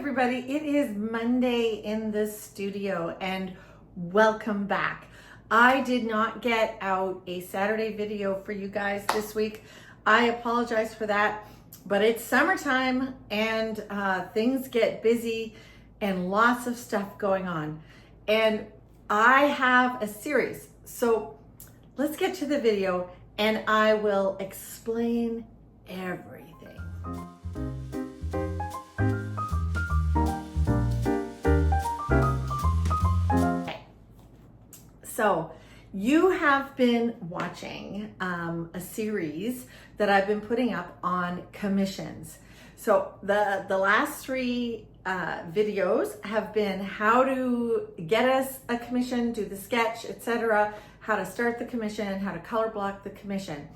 everybody. It is Monday in the studio and welcome back. I did not get out a Saturday video for you guys this week. I apologize for that, but it's summertime and things get busy and lots of stuff going on. And I have a series. So let's get to the video and I will explain everything. So you have been watching a series that I've been putting up on commissions. So the last three videos have been how to get us a commission, do the sketch, etc., how to start the commission, how to color block the commission.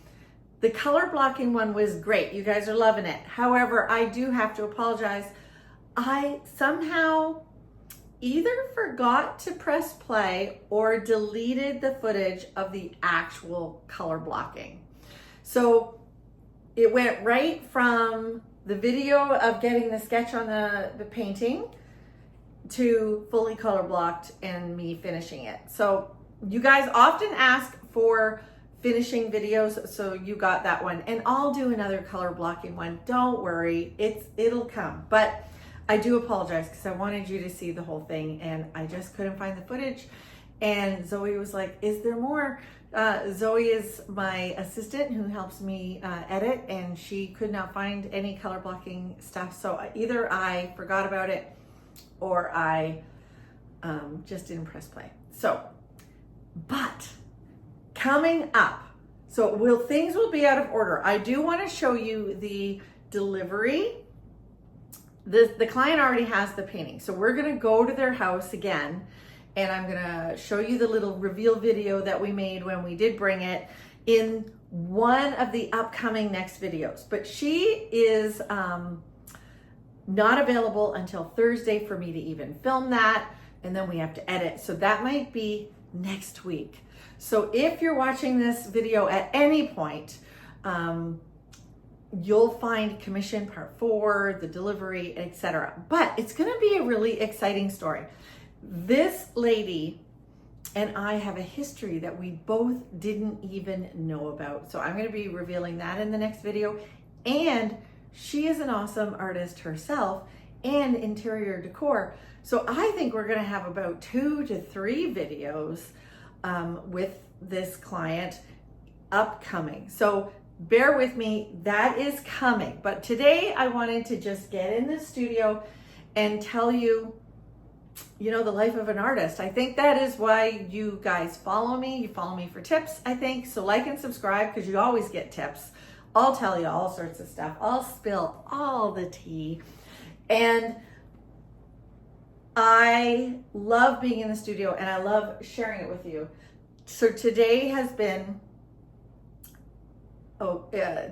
The color blocking one was great. You guys are loving it. However, I do have to apologize. I somehow either forgot to press play or deleted the footage of the actual color blocking. So it went right from the video of getting the sketch on the painting to fully color blocked and me finishing it. So you guys often ask for finishing videos, so you got that one. And I'll do another color blocking one. Don't worry, it'll come. But I do apologize because I wanted you to see the whole thing and I just couldn't find the footage. And Zoe was like, is there more? Zoe is my assistant who helps me edit, and she could not find any color blocking stuff. So either I forgot about it or I just didn't press play. So, but coming up, so things will be out of order. I do want to show you the delivery. The client already has the painting. So we're gonna go to their house again, and I'm gonna show you the little reveal video that we made when we did bring it in one of the upcoming next videos. But she is not available until Thursday for me to even film that, and then we have to edit. So that might be next week. So if you're watching this video at any point, you'll find commission part 4, the delivery, etc. But it's gonna be a really exciting story. This lady and I have a history that we both didn't even know about. So I'm gonna be revealing that in the next video. And she is an awesome artist herself and interior decor. So I think we're gonna have about 2 to 3 videos with this client upcoming. So bear with me, that is coming. But today I wanted to just get in the studio and tell you, the life of an artist. I think that is why you guys follow me. You follow me for tips, I think. So like and subscribe because you always get tips. I'll tell you all sorts of stuff. I'll spill all the tea. And I love being in the studio and I love sharing it with you. So today has been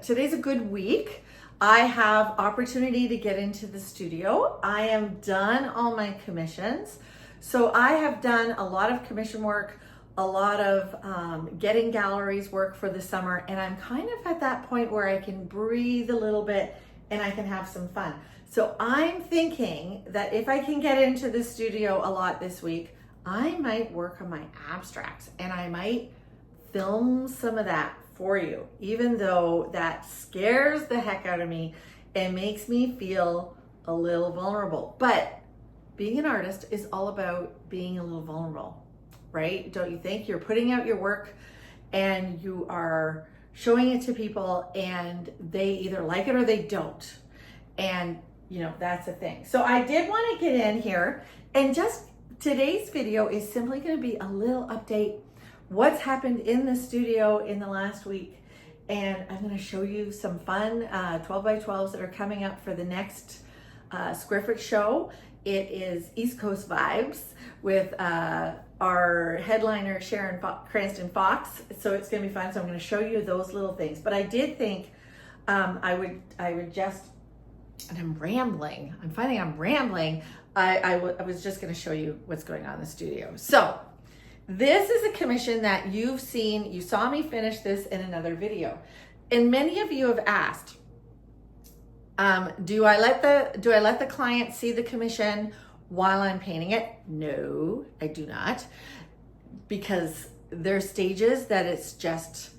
today's a good week. I have opportunity to get into the studio. I am done all my commissions. So I have done a lot of commission work, a lot of getting galleries work for the summer. And I'm kind of at that point where I can breathe a little bit and I can have some fun. So I'm thinking that if I can get into the studio a lot this week, I might work on my abstracts and I might film some of that for you, even though that scares the heck out of me and makes me feel a little vulnerable. But being an artist is all about being a little vulnerable, right? Don't you think? You're putting out your work and you are showing it to people and they either like it or they don't. And that's a thing. So I did want to get in here, and just today's video is simply going to be a little update what's happened in the studio in the last week. And I'm going to show you some fun 12 by 12s that are coming up for the next square foot show. It is East Coast Vibes with our headliner Sharon Cranston Fox. So it's going to be fun. So I'm going to show you those little things. But I did think I would just, and I'm rambling. I'm finding I'm rambling. I was just going to show you what's going on in the studio. So this is a commission that you've seen. You saw me finish this in another video. And many of you have asked, Do I let the client see the commission while I'm painting it? No, I do not, because there's stages that it's just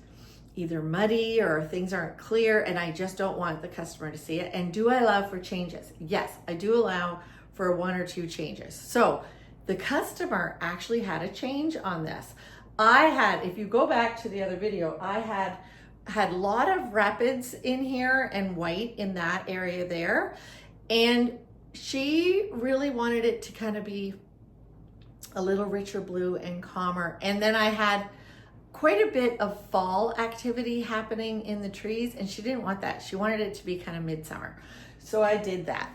either muddy or things aren't clear, and I just don't want the customer to see it. And do I allow for changes? Yes, I do allow for 1 or 2 changes. So the customer actually had a change on this. If you go back to the other video, I had a lot of rapids in here and white in that area there. And she really wanted it to kind of be a little richer blue and calmer. And then I had quite a bit of fall activity happening in the trees, and she didn't want that. She wanted it to be kind of midsummer. So I did that.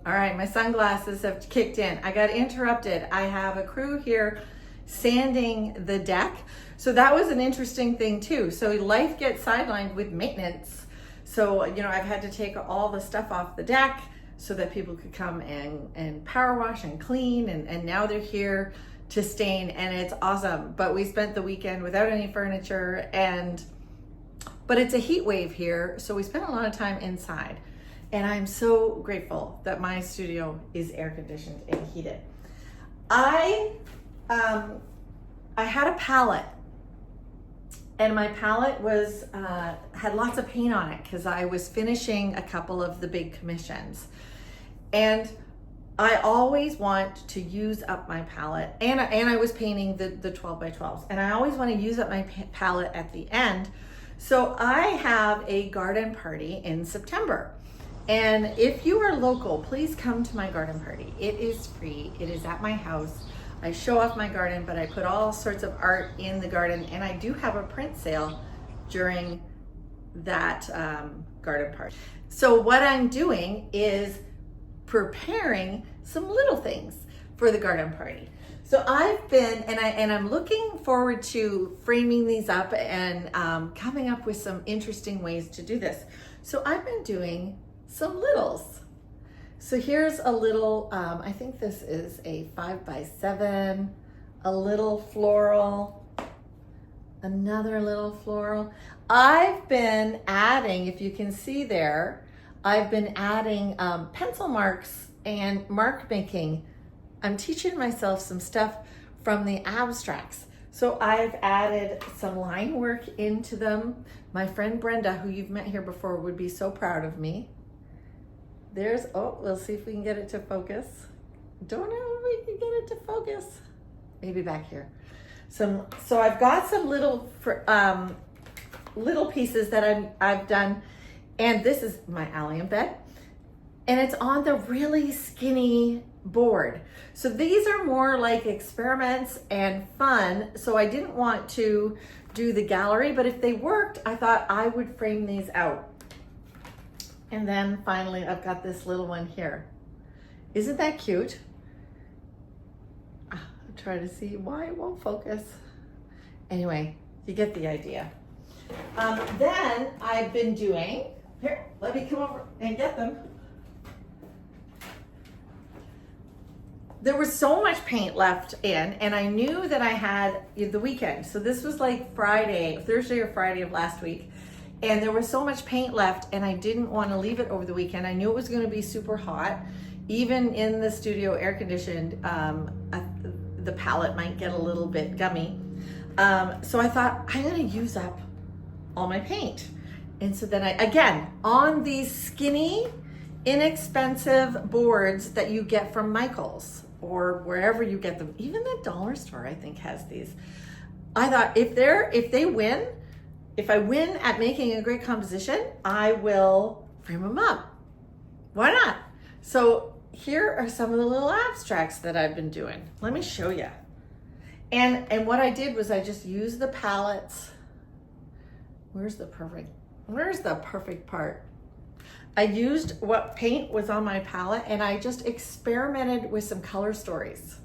All right, my sunglasses have kicked in. I got interrupted. I have a crew here sanding the deck. So that was an interesting thing too. So life gets sidelined with maintenance. So, you know, I've had to take all the stuff off the deck so that people could come and power wash and clean. And now they're here to stain, and it's awesome. But we spent the weekend without any furniture, but it's a heat wave here. So we spent a lot of time inside. And I'm so grateful that my studio is air conditioned and heated. I had a palette, and my palette was had lots of paint on it because I was finishing a couple of the big commissions. And I always want to use up my palette, and I was painting the 12 by 12s, and I always want to use up my palette at the end. So I have a garden party in September. And if you are local, please come to my garden party. It is free. It is at my house. I show off my garden, but I put all sorts of art in the garden, and I do have a print sale during that garden party. So what I'm doing is preparing some little things for the garden party. So I've been, and I'm looking forward to framing these up and coming up with some interesting ways to do this. So I've been doing some littles. So here's a little, I think this is a 5 by 7, a little floral, another little floral. I've been adding, if you can see there, I've been adding pencil marks and mark making. I'm teaching myself some stuff from the abstracts. So I've added some line work into them. My friend Brenda, who you've met here before, would be so proud of me. We'll see if we can get it to focus. Don't know if we can get it to focus. Maybe back here. So I've got some little pieces that I've done, and this is my allium bed, and it's on the really skinny board. So these are more like experiments and fun. So I didn't want to do the gallery, but if they worked, I thought I would frame these out. And then finally, I've got this little one here. Isn't that cute? I'm trying to see why it won't focus. Anyway, you get the idea. Then I've been doing, here, let me come over and get them. There was so much paint left in, and I knew that I had the weekend. So this was like Thursday or Friday of last week. And there was so much paint left, and I didn't want to leave it over the weekend. I knew it was going to be super hot. Even in the studio air conditioned, the palette might get a little bit gummy. So I thought, I'm going to use up all my paint. And so then again, on these skinny, inexpensive boards that you get from Michael's or wherever you get them, even the dollar store I think has these. I thought if I win at making a great composition, I will frame them up. Why not? So here are some of the little abstracts that I've been doing. Let me show you. And what I did was I just used the palettes. Where's the perfect part? I used what paint was on my palette, and I just experimented with some color stories.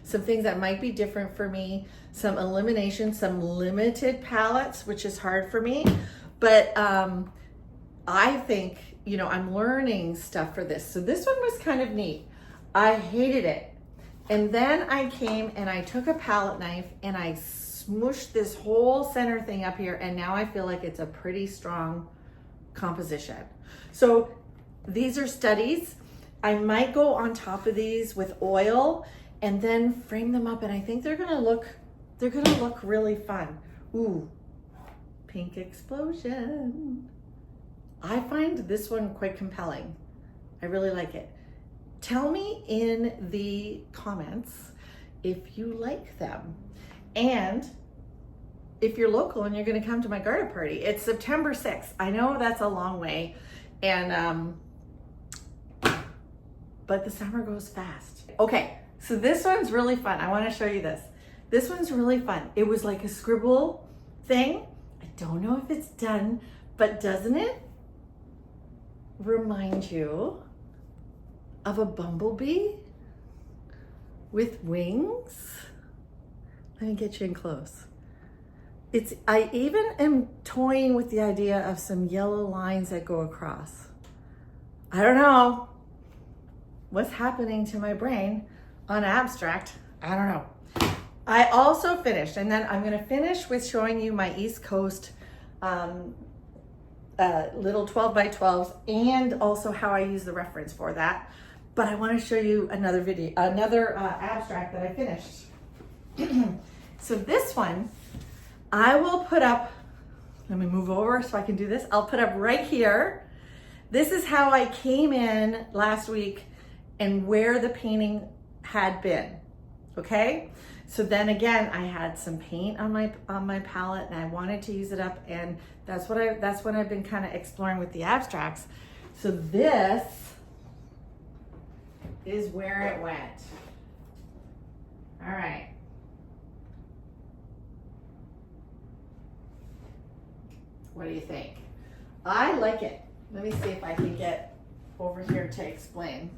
Some things that might be different for me, some elimination, some limited palettes, which is hard for me. But I think, I'm learning stuff for this. So this one was kind of neat. I hated it. And then I came and I took a palette knife and I smooshed this whole center thing up here. And now I feel like it's a pretty strong composition. So these are studies. I might go on top of these with oil and then frame them up, and I think they're gonna look really fun. Ooh, pink explosion. I find this one quite compelling. I really like it. Tell me in the comments if you like them. And if you're local and you're gonna come to my garden party, it's September 6th. I know that's a long way, and but the summer goes fast. Okay, so this one's really fun. I wanna show you this. This one's really fun. It was like a scribble thing. I don't know if it's done, but doesn't it remind you of a bumblebee with wings? Let me get you in close. I even am toying with the idea of some yellow lines that go across. I don't know what's happening to my brain on abstract. I don't know. I also finished, and then I'm gonna finish with showing you my East Coast little 12 by 12s, and also how I use the reference for that. But I wanna show you another abstract that I finished. So this one, I will put up, let me move over so I can do this. I'll put up right here. This is how I came in last week and where the painting had been, okay? So then again, I had some paint on my palette and I wanted to use it up, and that's what I've been kind of exploring with the abstracts. So this is where it went. All right. What do you think? I like it. Let me see if I can get over here to explain.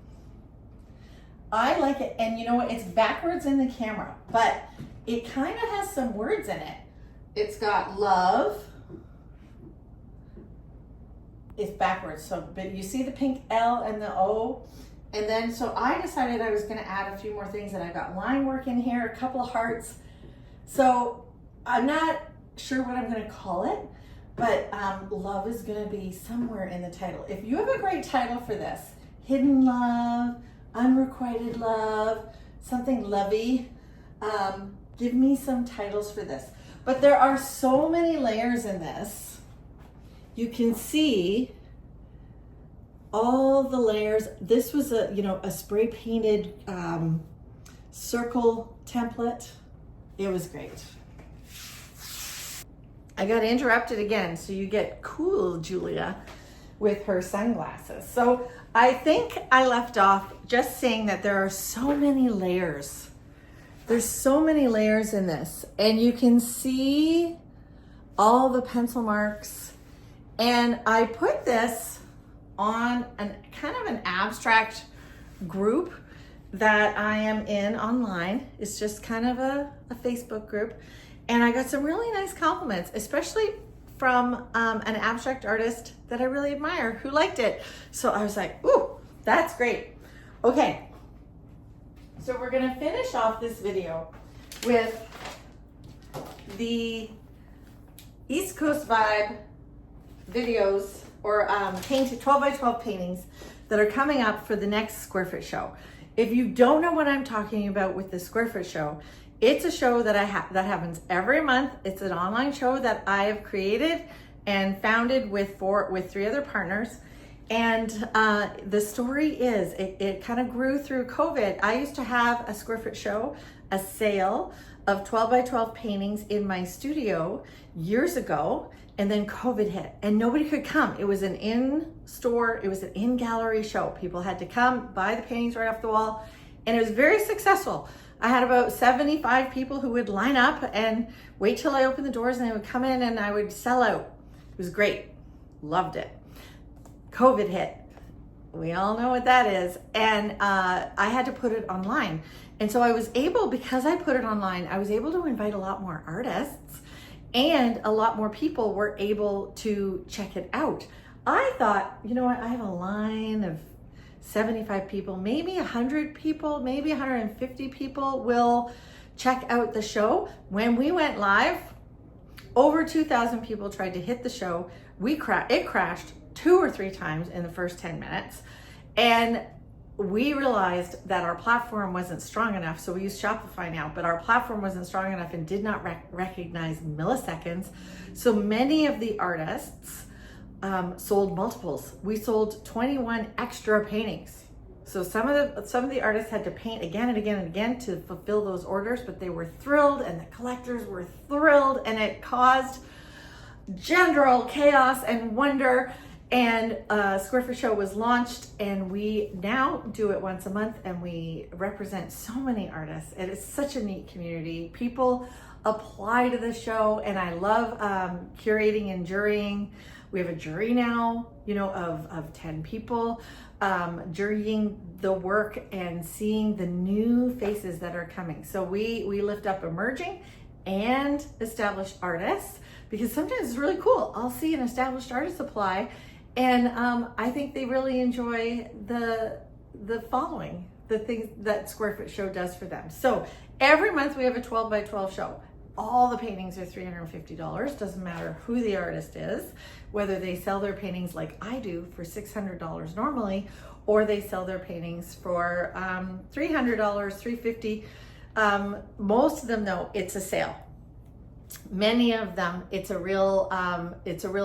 I like it, and you know what? It's backwards in the camera, but it kind of has some words in it. It's got love. It's backwards, so but you see the pink L and the O, and then so I decided I was going to add a few more things, and I got line work in here, a couple of hearts. So I'm not sure what I'm going to call it, but love is going to be somewhere in the title. If you have a great title for this, hidden love, unrequited love, something lovey, give me some titles for this. But there are so many layers in this. You can see all the layers. This was a spray painted circle template. It was great. I got interrupted again, so you get cool Julia with her sunglasses. So I think I left off just saying that there are so many layers. There's so many layers in this, and you can see all the pencil marks. And I put this on kind of an abstract group that I am in online. It's just kind of a Facebook group. And I got some really nice compliments, especially from an abstract artist that I really admire who liked it. So I was like, ooh, that's great. Okay, so we're gonna finish off this video with the East Coast Vibe videos, or painted 12 by 12 paintings that are coming up for the next Square Foot show. If you don't know what I'm talking about with the Square Foot show, it's a show that that happens every month. It's an online show that I have created and founded with 3 other partners. And the story is, it kind of grew through COVID. I used to have a Square Foot show, a sale of 12 by 12 paintings in my studio years ago, and then COVID hit and nobody could come. It was an in-store, it was an in-gallery show. People had to come, buy the paintings right off the wall, and it was very successful. I had about 75 people who would line up and wait till I opened the doors, and they would come in and I would sell out. It was great. Loved it. COVID hit. We all know what that is. And I had to put it online. And so I was able, because I put it online, I was able to invite a lot more artists, and a lot more people were able to check it out. I thought, you know what, I have a line of 75 people, maybe 100 people, maybe 150 people will check out the show. When we went live, over 2,000 people tried to hit the show. It crashed 2 or 3 times in the first 10 minutes. And we realized that our platform wasn't strong enough. So we use Shopify now, but our platform wasn't strong enough and did not recognize milliseconds. So many of the artists sold multiples. We sold 21 extra paintings. So some of the artists had to paint again and again and again to fulfill those orders, but they were thrilled and the collectors were thrilled, and it caused general chaos and wonder. And Square Foot Show was launched, and we now do it once a month, and we represent so many artists. It is such a neat community. People apply to the show, and I love curating and jurying. We have a jury now, of 10 people, jurying the work and seeing the new faces that are coming. So we lift up emerging and established artists, because sometimes it's really cool. I'll see an established artist apply, and I think they really enjoy the following, the things that Square Foot Show does for them. So every month we have a 12 by 12 show. All the paintings are $350. Doesn't matter who the artist is, whether they sell their paintings like I do for $600 normally, or they sell their paintings for $300, $350. Most of them, though, it's a sale. Many of them, it's a real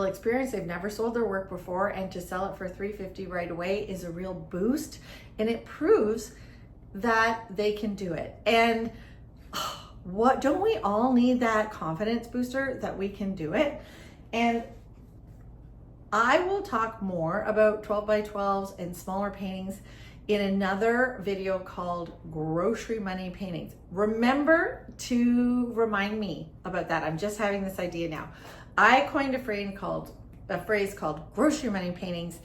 experience. They've never sold their work before, and to sell it for $350 right away is a real boost, and it proves that they can do it. And what don't we all need, that confidence booster that we can do it? And I will talk more about 12 by 12s and smaller paintings in another video called Grocery Money Paintings. Remember to remind me about that. I'm just having this idea now. I coined a phrase called Grocery Money Paintings,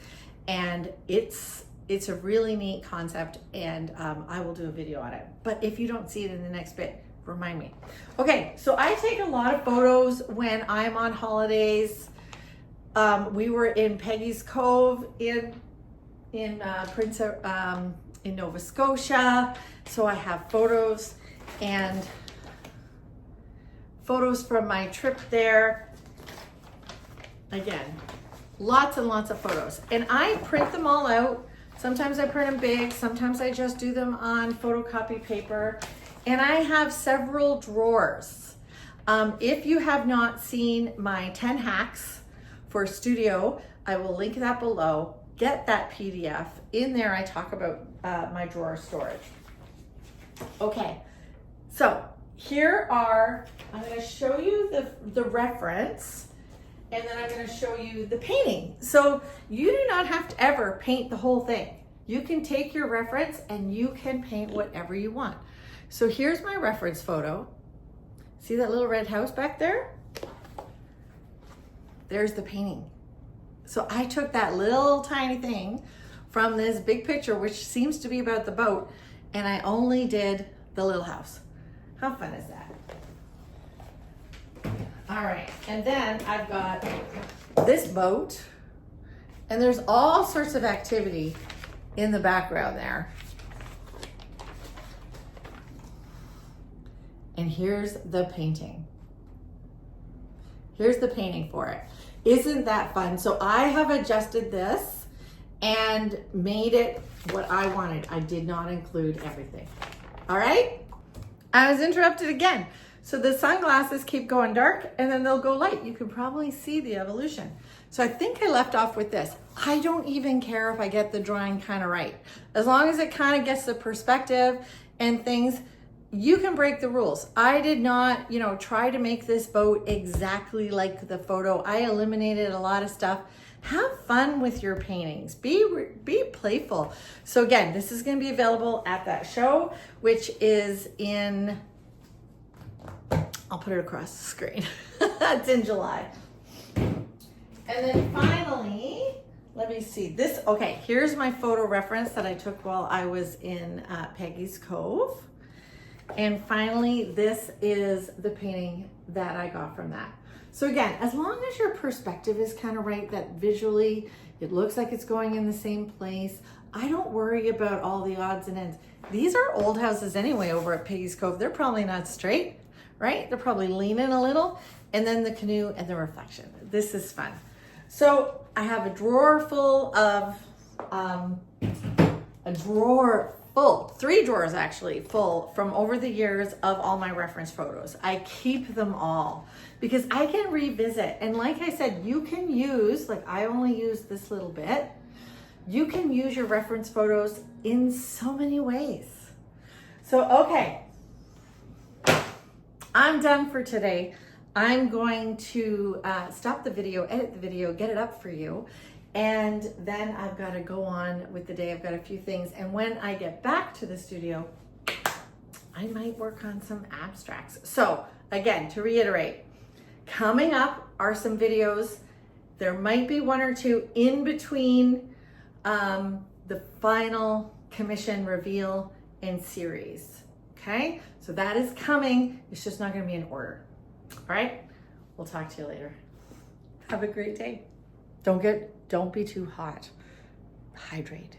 and it's a really neat concept, and I will do a video on it. But if you don't see it in the next bit, remind me. Okay, so I take a lot of photos when I'm on holidays. We were in Peggy's Cove in Nova Scotia, so I have photos from my trip there. Again, lots and lots of photos, and I print them all out. Sometimes I print them big, sometimes I just do them on photocopy paper. And I have several drawers. If you have not seen my 10 hacks for studio, I will link that below. Get that PDF. In there, I talk about my drawer storage. Okay, so I'm gonna show you the reference, and then I'm gonna show you the painting. So you do not have to ever paint the whole thing. You can take your reference and you can paint whatever you want. So here's my reference photo. See that little red house back there? There's the painting. So I took that little tiny thing from this big picture, which seems to be about the boat, and I only did the little house. How fun is that? All right, and then I've got this boat, and there's all sorts of activity in the background there. And here's the painting. Here's the painting for it. Isn't that fun? So I have adjusted this and made it what I wanted. I did not include everything. All right? I was interrupted again. So the sunglasses keep going dark and then they'll go light. You can probably see the evolution. So I think I left off with this. I don't even care if I get the drawing kind of right. As long as it kind of gets the perspective and things, you can break the rules. I did not, try to make this boat exactly like the photo. I eliminated a lot of stuff. Have fun with your paintings. Be playful. So again, this is going to be available at that show, which is in, I'll put it across the screen. It's in July. And then finally, let me see this. Okay, here's my photo reference that I took while I was in Peggy's Cove. And finally, this is the painting that I got from that. So again, as long as your perspective is kind of right, that visually it looks like it's going in the same place, I don't worry about all the odds and ends. These are old houses anyway over at Peggy's Cove. They're probably not straight, right? They're probably leaning a little, and then the canoe and the reflection. This is fun. So I have a drawer full of, three drawers actually full from over the years of all my reference photos. I keep them all because I can revisit. And like I said, you can use, like I only use this little bit. You can use your reference photos in so many ways. So, okay, I'm done for today. I'm going to stop the video, edit the video, get it up for you. And then I've got to go on with the day. I've got a few things. And when I get back to the studio, I might work on some abstracts. So again, to reiterate, coming up are some videos. There might be one or two in between the final commission reveal and series. Okay, so that is coming. It's just not going to be in order. All right, we'll talk to you later. Have a great day. Don't be too hot. Hydrate.